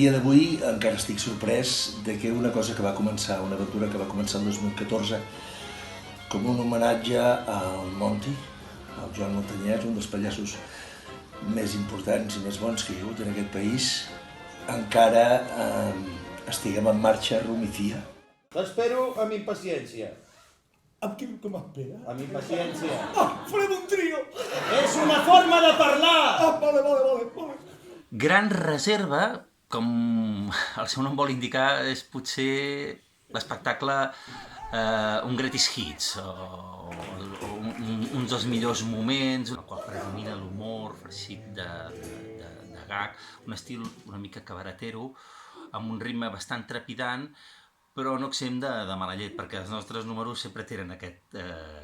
dia d'avui encara estic sorprès de que una cosa que va començar, una aventura que va començar el 2014 com un homenatge al Monty, al Joan Montanyès, un dels pallassos més importants i més bons que hi ha hagut en aquest país, encara estiguem en marxa rumifia. T'espero amb impaciència. Amb qui que m'espera? Amb impaciència. Farem un trio! És una forma de parlar! Vale. Gran Reserva, com el seu nom vol indicar, és potser l'espectacle un greatest hits, o un dels millors moments, el qual predomina l'humor farcit de gag, un estil una mica cabaretero, amb un ritme bastant trepidant, però no exempt de mala llet, perquè els nostres números sempre tenen aquest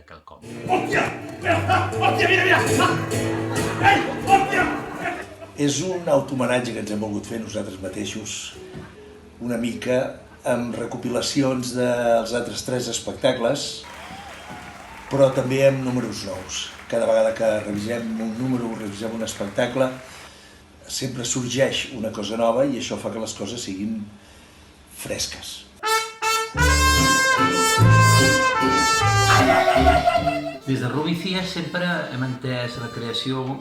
quelcom. Hòstia! Mira! Ei, hòstia! És un autohomenatge que ens hem volgut fer nosaltres mateixos, una mica amb recopilacions dels altres 3 espectacles, però també amb números nous. Cada vegada que revisem un número, revisem un espectacle, sempre sorgeix una cosa nova i això fa que les coses siguin fresques. Des de Rumifia sempre hem entès la creació,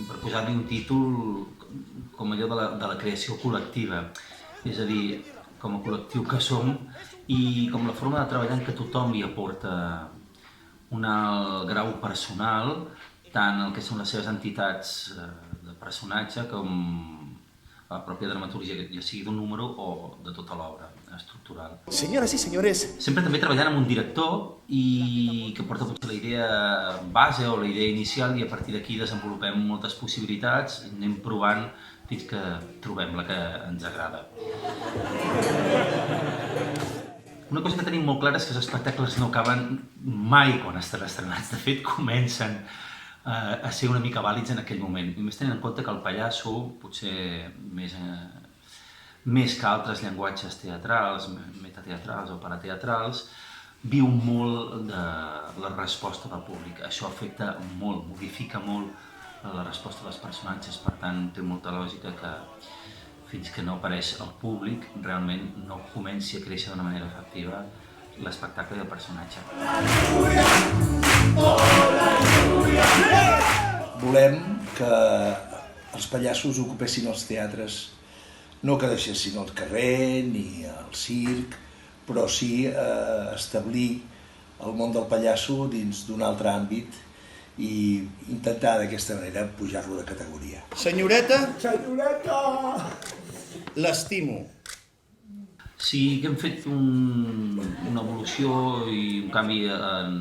per posar-li un títol, com allò de la creació col·lectiva. És a dir, com a col·lectiu que som i com la forma de treballar en què tothom hi aporta un alt grau personal, tant el que són les seves entitats de personatge com la pròpia dramaturgia, ja sigui d'un número o de tota l'obra estructural. Señoras y señores. Sempre també treballant amb un director i que porta potser la idea base o la idea inicial i a partir d'aquí desenvolupem moltes possibilitats, anem provant fins que trobem la que ens agrada. Una cosa que tenim molt clara és que els espectacles no acaben mai quan estan estrenats. De fet, comencen a ser una mica vàlids en aquell moment. I més tenint en compte que el pallasso, potser més que altres llenguatges teatrals, metateatrals o parateatrals, viu molt de la resposta del públic. Això afecta molt, modifica molt la resposta dels personatges, per tant té molta lògica que fins que no apareix el públic realment no comenci a créixer d'una manera efectiva l'espectacle i el personatge. Volem que els pallassos ocupessin els teatres, no que deixessin el carrer ni el circ, però sí establir el món del pallasso dins d'un altre àmbit i intentar d'aquesta manera pujar-lo de categoria. Senyoreta, Senyoreta! l'estimo. Sí que hem fet una evolució i un canvi en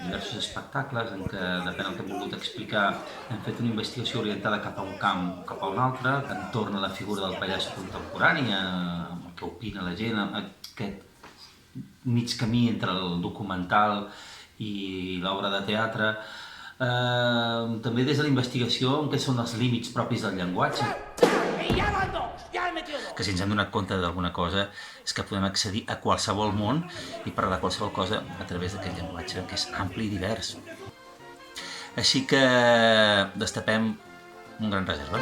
diversos espectacles en què, depèn del que hem volgut explicar, hem fet una investigació orientada cap a un camp o cap a un altre, entorn a la figura del pallasso contemporani, amb el que opina la gent, aquest mig camí entre el documental i l'obra de teatre. També des de la investigació en què són els límits propis del llenguatge. Que si ens hem donat compte d'alguna cosa és que podem accedir a qualsevol món i parlar de qualsevol cosa a través d'aquest llenguatge que és ampli i divers. Així que destapem un Gran Reserva.